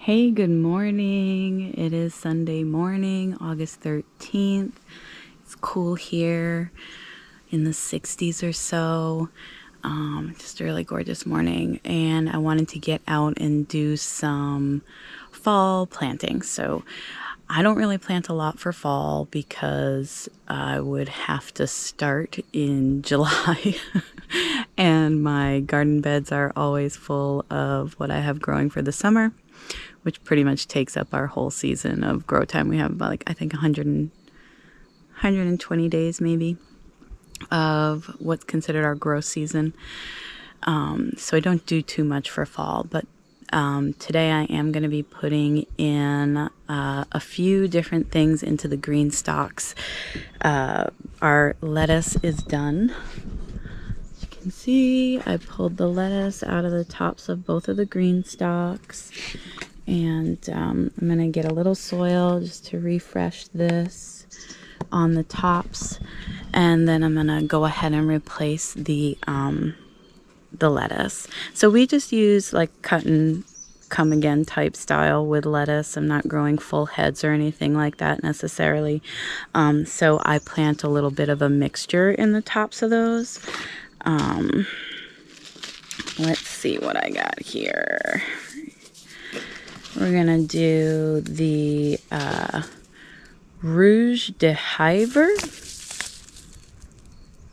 Hey, good morning. It is Sunday morning, August 13th. It's cool here in the 60s or so. Just a really gorgeous morning, and I wanted to get out and do some fall planting. So I don't really plant a lot for fall because I would have to start in July. And my garden beds are always full of what I have growing for the summer, which pretty much takes up our whole season of grow time. We have about, like, I think 120 days maybe of what's considered our grow season. So I don't do too much for fall, but today I am going to be putting in a few different things into the green stalks. Our lettuce is done. As you can see, I pulled the lettuce out of the tops of both of the green stalks. And I'm going to get a little soil just to refresh this on the tops. And then I'm going to go ahead and replace the lettuce. So we just use like cut and come again type style with lettuce. I'm not growing full heads or anything like that necessarily. So I plant a little bit of a mixture in the tops of those. Let's see what I got here. We're going to do the Rouge de Hyver.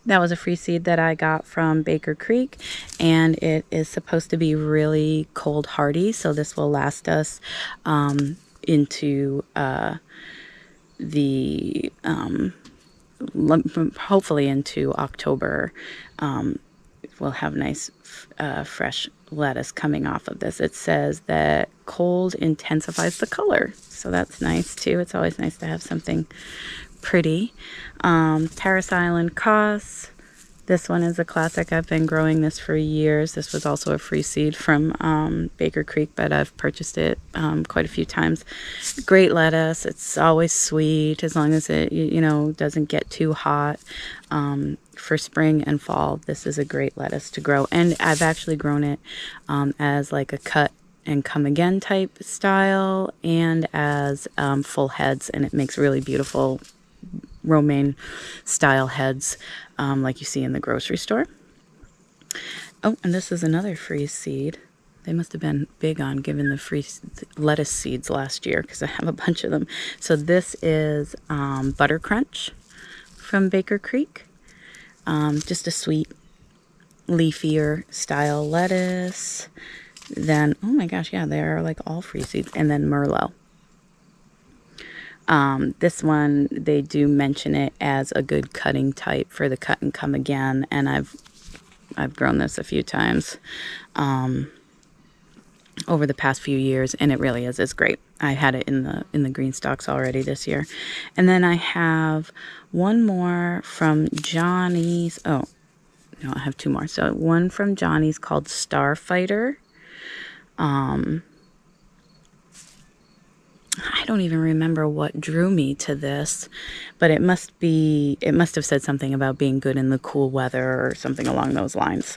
That was a free seed that I got from Baker Creek, and it is supposed to be really cold hardy, so this will last us into hopefully into October. We'll have nice fresh lettuce coming off of this. It says that cold intensifies the color, so that's nice too. It's always nice to have something pretty. Paris Island Cos. This one is a classic. I've been growing this for years. This was also a free seed from Baker Creek, but I've purchased it quite a few times. Great lettuce. It's always sweet as long as it, doesn't get too hot. For spring and fall, this is a great lettuce to grow. And I've actually grown it as like a cut and come again type style, and as full heads, and it makes really beautiful romaine style heads like you see in the grocery store. Oh, and this is another free seed. They must have been big on giving the free lettuce seeds last year because I have a bunch of them. So this is Butter Crunch from Baker Creek. Just a sweet, leafier style lettuce. Then, oh my gosh, yeah, they are like all free seeds. And then Merlot. This one, they do mention it as a good cutting type for the cut and come again, and I've grown this a few times over the past few years, and it really is. It's great. I had it in the green stalks already this year. And then I have one more from Johnny's. Oh, no, I have two more. So one from Johnny's called Starfighter. I don't even remember what drew me to this, but it must have said something about being good in the cool weather or something along those lines,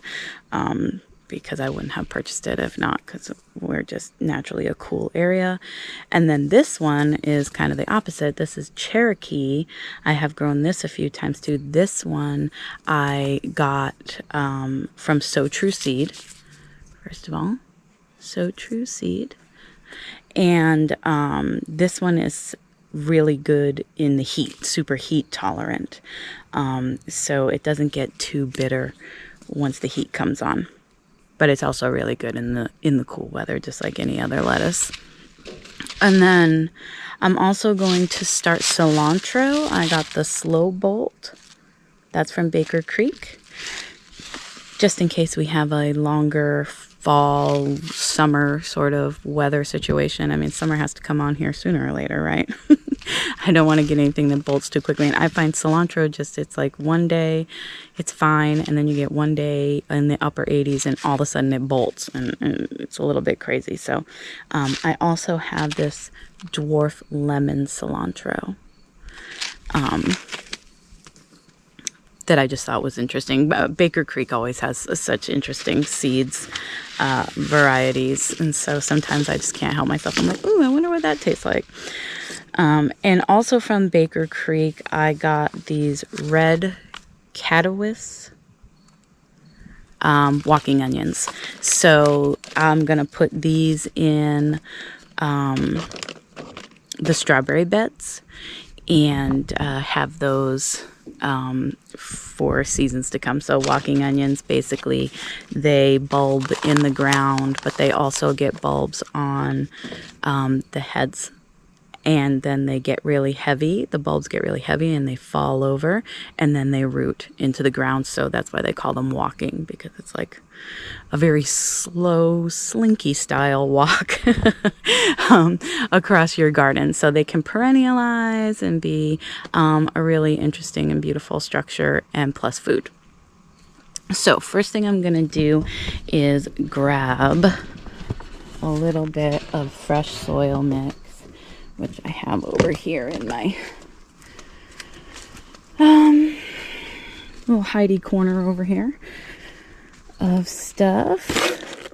because I wouldn't have purchased it if not, because we're just naturally a cool area. And then this one is kind of the opposite. This is Cherokee. I have grown this a few times too. This one I got from So True Seed, first of all. So True Seed. And this one is really good in the heat, super heat tolerant. So it doesn't get too bitter once the heat comes on. But it's also really good in the cool weather, just like any other lettuce. And then I'm also going to start cilantro. I got the Slow Bolt. That's from Baker Creek. Just in case we have a longer fall, summer sort of weather situation. I mean, summer has to come on here sooner or later, right? I don't want to get anything that bolts too quickly. And I find cilantro it's like one day it's fine, and then you get one day in the upper 80s and all of a sudden it bolts, and it's a little bit crazy. So I also have this dwarf lemon cilantro. that I just thought was interesting. Baker Creek always has such interesting seeds, varieties, and so sometimes I just can't help myself. I'm like, ooh, I wonder what that tastes like. And also from Baker Creek, I got these red Catawis walking onions. So I'm gonna put these in the strawberry beds and have those for seasons to come. So walking onions, basically they bulb in the ground, but they also get bulbs on the heads, and then they get really heavy. The bulbs get really heavy and they fall over, and then they root into the ground. So that's why they call them walking, because it's like a very slow, slinky style walk across your garden. So they can perennialize and be a really interesting and beautiful structure, and plus food. So first thing I'm gonna do is grab a little bit of fresh soil mix, which I have over here in my little hidey corner over here of stuff.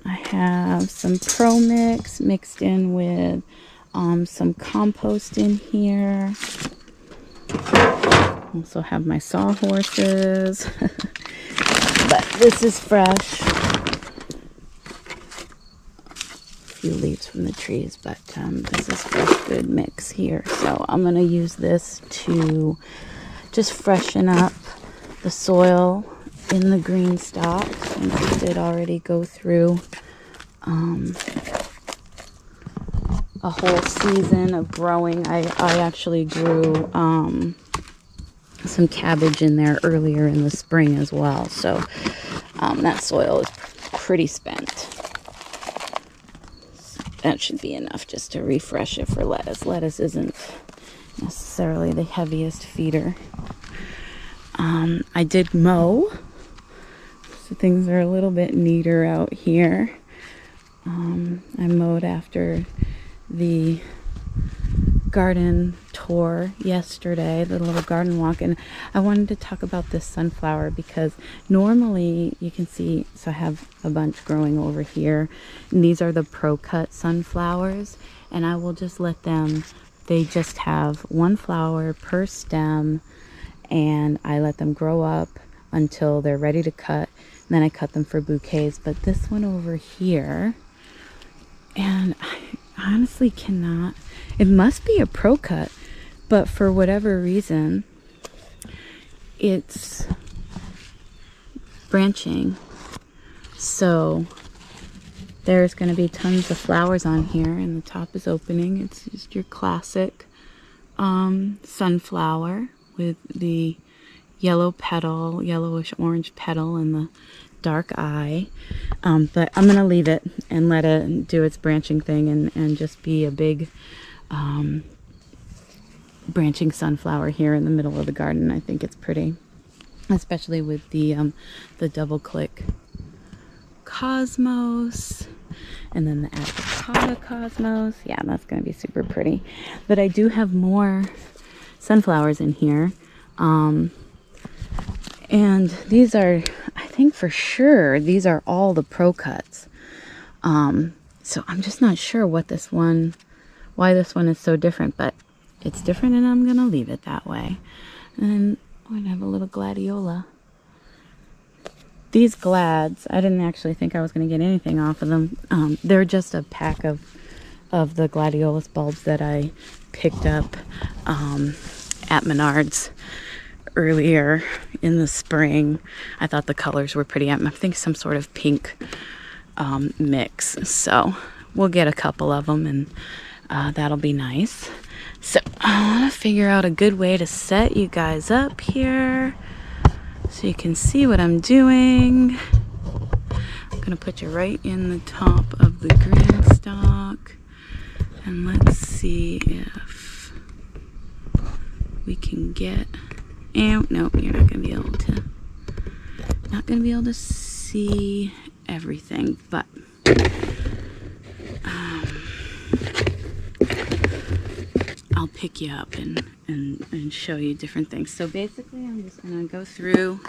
I have some Pro Mix mixed in with some compost in here. Also have my sawhorses, but this is fresh. A few leaves from the trees, but this is fresh, good mix here. So I'm gonna use this to just freshen up the soil in the green stock, since it did already go through a whole season of growing. I actually grew some cabbage in there earlier in the spring as well, so that soil is pretty spent. That should be enough just to refresh it for lettuce. Lettuce isn't necessarily the heaviest feeder. I did mow, so things are a little bit neater out here. I mowed after the garden tour yesterday, the little garden walk, and I wanted to talk about this sunflower because normally you can see, so I have a bunch growing over here, and these are the Pro Cut sunflowers, and I will just let them, they just have one flower per stem, and I let them grow up until they're ready to cut, and then I cut them for bouquets. But this one over here, and I honestly cannot, it must be a Pro Cut, but for whatever reason it's branching, so there's going to be tons of flowers on here, and the top is opening. It's just your classic sunflower with the yellow petal, yellowish orange petal, and the dark eye. But I'm gonna leave it and let it do its branching thing and just be a big branching sunflower here in the middle of the garden. I think it's pretty, especially with the double click cosmos and then the apricota cosmos. Yeah, that's gonna be super pretty. But I do have more sunflowers in here, and these are, I think for sure these are all the Pro Cuts. So I'm just not sure what this one, why this one is so different, but it's different, and I'm gonna leave it that way. And I'm gonna have a little gladiola. These glads, I didn't actually think I was gonna get anything off of them. They're just a pack of the gladiolus bulbs that I picked up at Menards earlier in the spring. I thought the colors were pretty, I think some sort of pink mix. So we'll get a couple of them, and that'll be nice. So I want to figure out a good way to set you guys up here so you can see what I'm doing. I'm gonna put you right in the top of the green stalk, and let's see if we can get, oh no, you're not gonna be able to see everything, but I'll pick wake you up and show you different things. So basically I'm just going to go through,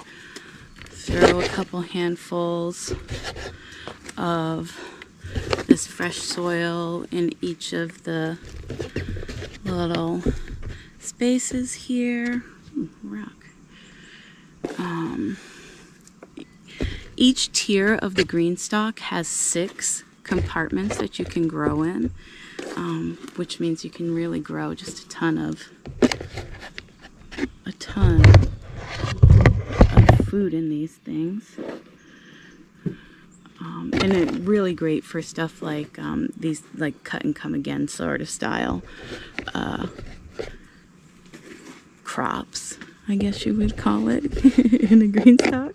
throw a couple handfuls of this fresh soil in each of the little spaces here. Ooh, rock. Each tier of the green stalk has 6 compartments that you can grow in, which means you can really grow just a ton of food in these things. And it's really great for stuff like these, like cut and come again sort of style crops, I guess you would call it, in a green stalk.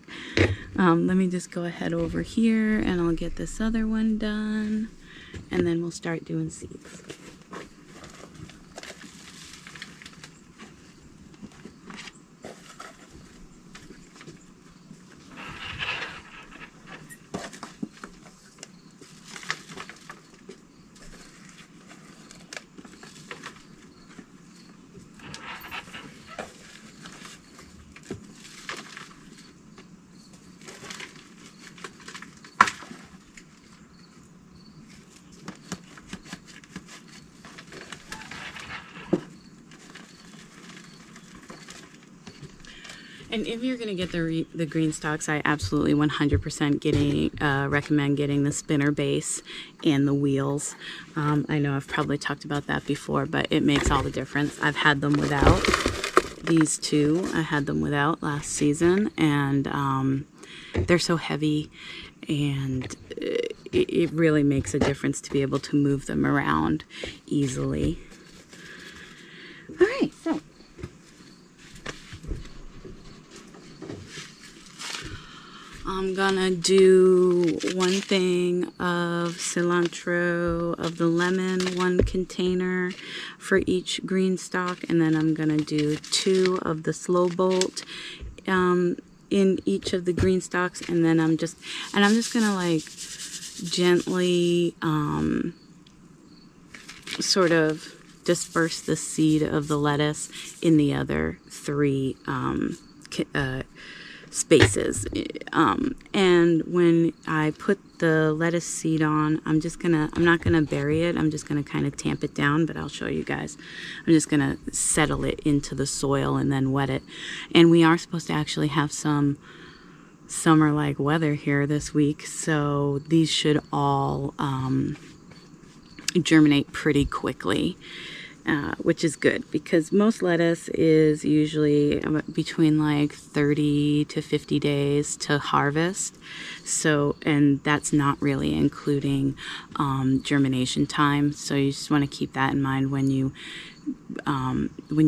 Let me just go ahead over here and I'll get this other one done, and then we'll start doing seeds. And if you're going to get the green stalks, I absolutely 100% recommend getting the spinner base and the wheels. I know I've probably talked about that before, but it makes all the difference. I've had them without. These two, I had them without last season, and they're so heavy, and it really makes a difference to be able to move them around easily. All right, so I'm gonna do 1 thing of cilantro of the lemon, 1 container for each green stalk, and then I'm gonna do 2 of the slow bolt in each of the green stalks, and then I'm just gonna like gently sort of disperse the seed of the lettuce in the other 3 spaces. And when I put the lettuce seed on, I'm not gonna bury it, I'm just gonna kind of tamp it down, but I'll show you guys. I'm just gonna settle it into the soil and then wet it. And we are supposed to actually have some summer-like weather here this week, so these should all germinate pretty quickly. Which is good, because most lettuce is usually between like 30 to 50 days to harvest. So, and that's not really including germination time. So you just want to keep that in mind when you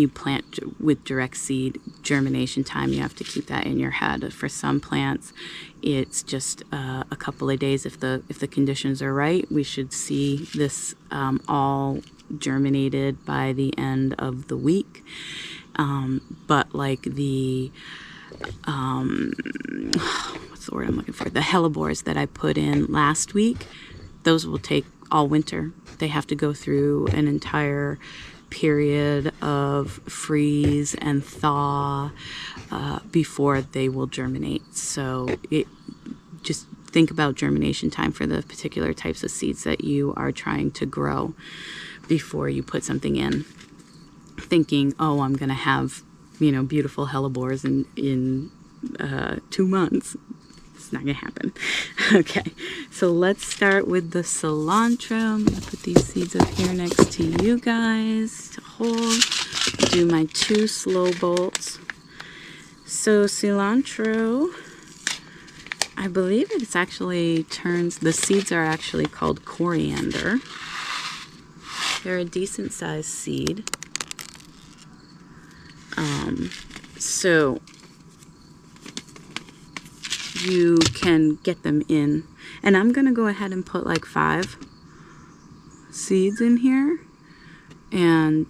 plant with direct seed. Germination time, you have to keep that in your head. For some plants, it's just a couple of days. If the conditions are right, we should see this all germinated by the end of the week. But like the what's the word I'm looking for? The hellebores that I put in last week, those will take all winter. They have to go through an entire period of freeze and thaw before they will germinate. So just think about germination time for the particular types of seeds that you are trying to grow before you put something in, thinking, oh, I'm gonna have, beautiful hellebores in 2 months. It's not gonna happen. Okay, so let's start with the cilantro. I'm gonna put these seeds up here next to you guys to hold. Do my 2 slow bolts. So cilantro, I believe it's actually the seeds are actually called coriander. They're a decent sized seed. So you can get them in. And I'm going to go ahead and put like 5 seeds in here. And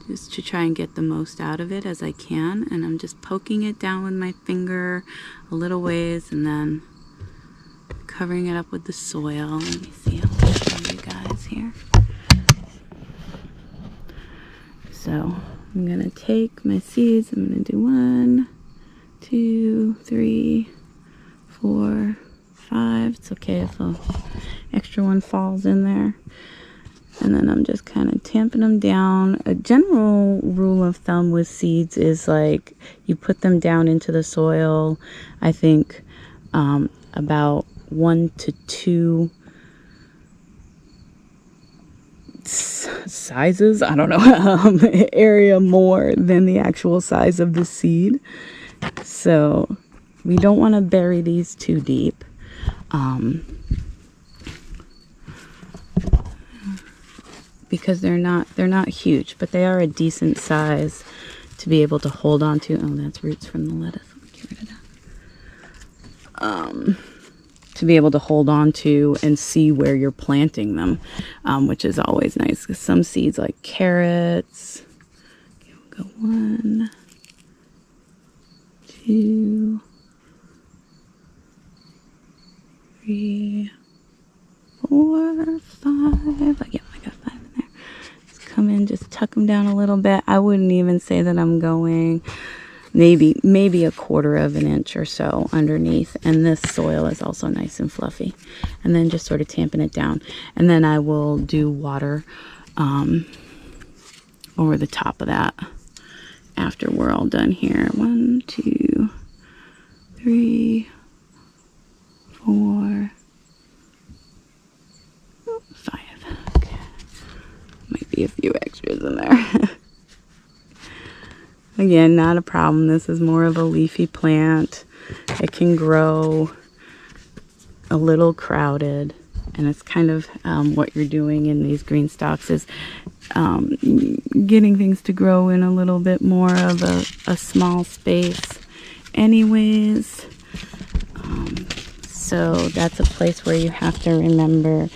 just to try and get the most out of it as I can. And I'm just poking it down with my finger a little ways and then covering it up with the soil. Let me see, I'll show you guys here. So I'm gonna take my seeds. I'm gonna do 1, 2, 3, 4, 5. It's okay if an extra one falls in there. And then I'm just kind of tamping them down. A general rule of thumb with seeds is like you put them down into the soil, I think about 1 to 2 sizes, I don't know, area more than the actual size of the seed. So we don't want to bury these too deep. Because they're not huge, but they are a decent size to be able to hold on to. Oh, that's roots from the lettuce. Get rid of that. To be able to hold on to and see where you're planting them, which is always nice. Because some seeds like carrots. Okay, we'll go 1, 2, 3, 4, 5. Yeah, I got 5 in there. Just come in, just tuck them down a little bit. I wouldn't even say that I'm going maybe 1/4 of an inch or so underneath. And this soil is also nice and fluffy. And then just sort of tamping it down. And then I will do water over the top of that after we're all done here. 1, 2, 3, 4, 5. Okay. Might be a few extras in there. Again, not a problem. This is more of a leafy plant. It can grow a little crowded. And it's kind of what you're doing in these green stalks is getting things to grow in a little bit more of a small space anyways. So that's a place where you have to remember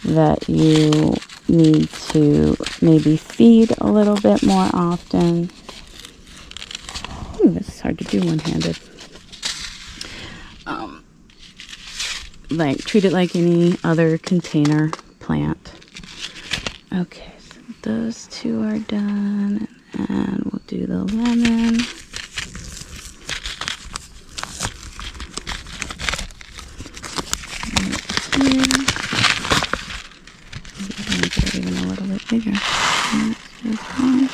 that you need to maybe feed a little bit more often. Ooh, this is hard to do one-handed. Like, treat it like any other container plant. Okay, so those 2 are done. And we'll do the lemon. Even a little bit bigger. That's just fine.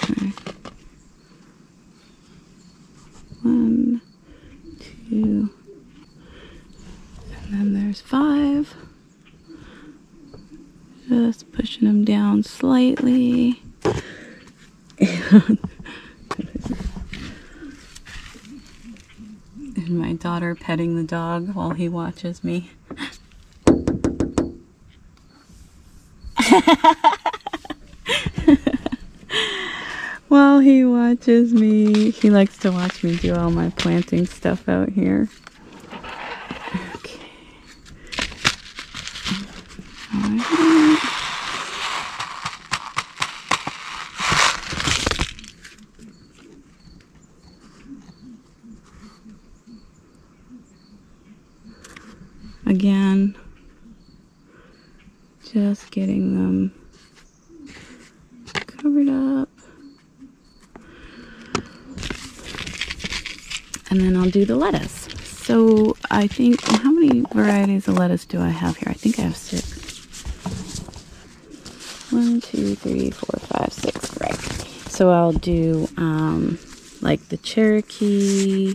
Okay. 1, 2, and then there's 5. Just pushing them down slightly. And my daughter petting the dog while he watches me. While he watches me, he likes to watch me do all my planting stuff out here. Okay. All right. Again, just getting them covered up. And then I'll do the lettuce. So I think, how many varieties of lettuce do I have here? I think I have 6. 1, 2, 3, 4, 5, 6. Right. So I'll do like the Cherokee,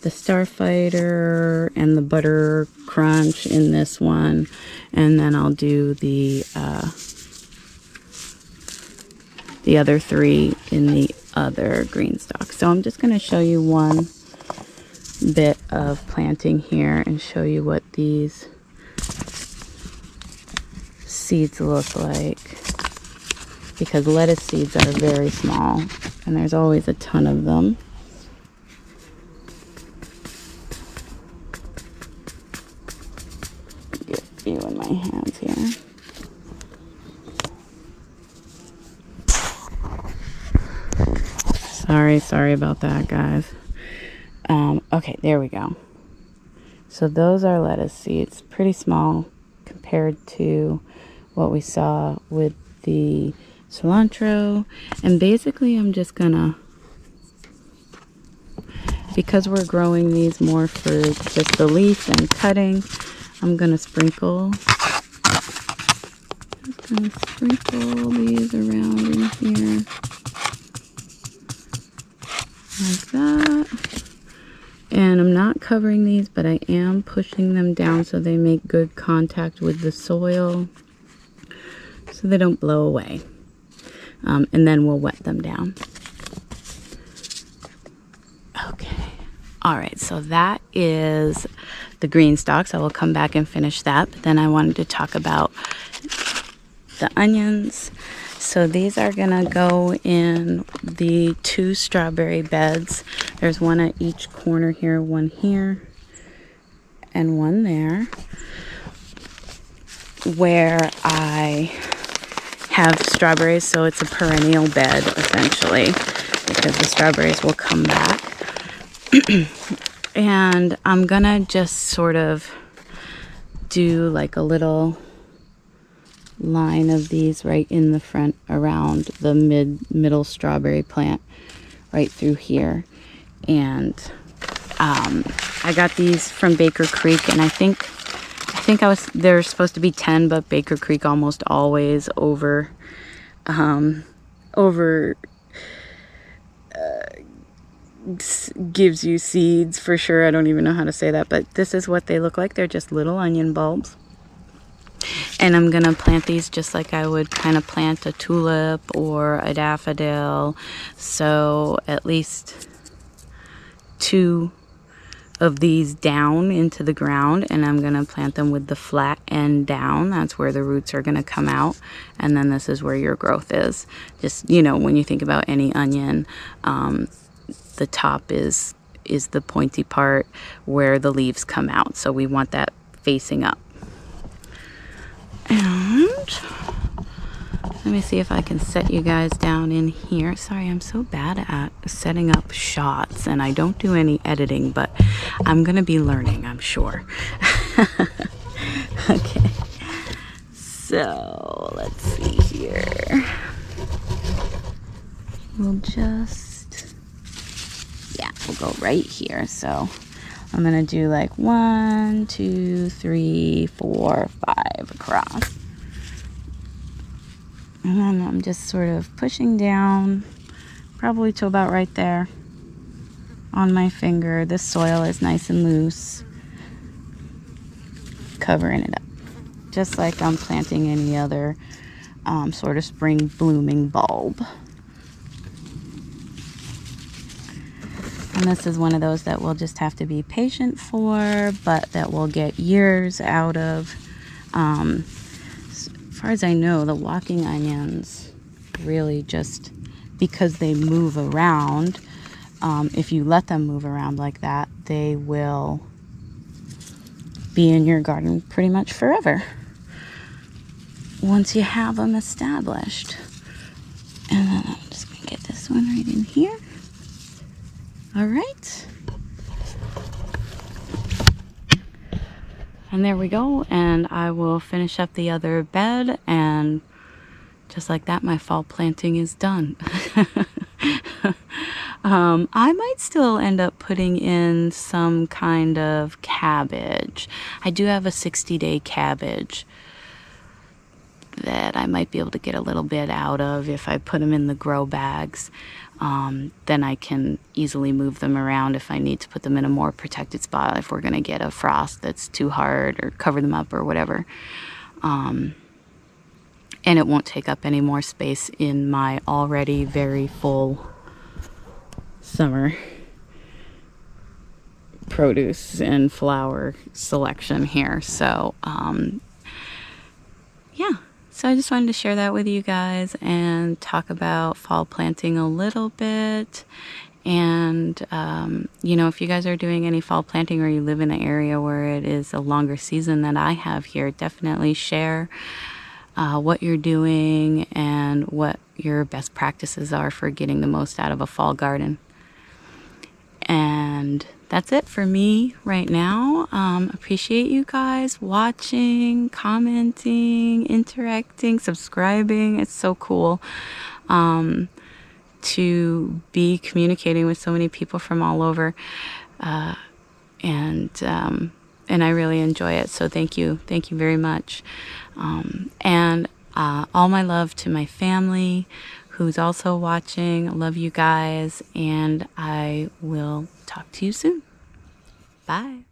the Starfighter, and the Butter Crunch in this one. And then I'll do the other 3 in the other green stalk. So I'm just going to show you one bit of planting here and show you what these seeds look like, because lettuce seeds are very small and there's always a ton of them. Get a few in my hands here. Sorry about that, guys. Okay, there we go. So those are lettuce seeds, pretty small compared to what we saw with the cilantro, and basically I'm just gonna, because we're growing these more for just the leaf and cutting, I'm gonna sprinkle these around in here like that. And I'm not covering these, but I am pushing them down so they make good contact with the soil so they don't blow away. And then we'll wet them down. Okay. All right, so that is the green stalks. I will come back and finish that. But then I wanted to talk about the onions. So these are gonna go in the 2 strawberry beds. There's one at each corner here, one here, and one there, where I have strawberries. So it's a perennial bed essentially, because the strawberries will come back. And I'm gonna just sort of do like a little line of these right in the front around the middle strawberry plant right through here. And I got these from Baker Creek, and I think they're supposed to be 10, but Baker Creek almost always gives you seeds for sure. I don't even know how to say that, but this is what they look like. They're just little onion bulbs. And I'm gonna plant these just like I would kind of plant a tulip or a daffodil. So at least 2 of these down into the ground, and I'm gonna plant them with the flat end down. That's where the roots are gonna come out, and then this is where your growth is. Just, you know, when you think about any onion, the top is the pointy part where the leaves come out. So we want that facing up. And let me see if I can set you guys down in here. Sorry, I'm so bad at setting up shots, and I don't do any editing, but I'm gonna be learning, I'm sure. Okay, so let's see here. We'll go right here. So I'm gonna do like 1, 2, 3, 4, 5 across. And then I'm just sort of pushing down, probably to about right there on my finger. This soil is nice and loose, covering it up, just like I'm planting any other sort of spring blooming bulb. And this is one of those that we'll just have to be patient for, but that we'll get years out of. As far as I know, the walking onions really just, because they move around, if you let them move around like that, they will be in your garden pretty much forever once you have them established. And then I'm just going to get this one right in here. All right. And there we go. And I will finish up the other bed, and just like that, my fall planting is done. I might still end up putting in some kind of cabbage. I do have a 60-day cabbage that I might be able to get a little bit out of if I put them in the grow bags. Then I can easily move them around if I need to put them in a more protected spot, if we're going to get a frost that's too hard, or cover them up or whatever. And it won't take up any more space in my already very full summer produce and flower selection here. So yeah, so I just wanted to share that with you guys and talk about fall planting a little bit. And you know, if you guys are doing any fall planting, or you live in an area where it is a longer season than I have here, definitely share what you're doing and what your best practices are for getting the most out of a fall garden. And that's it for me right now. Appreciate you guys watching, commenting, interacting, subscribing. It's so cool to be communicating with so many people from all over, and I really enjoy it. So thank you very much, and all my love to my family who's also watching. I love you guys, and I will talk to you soon. Bye.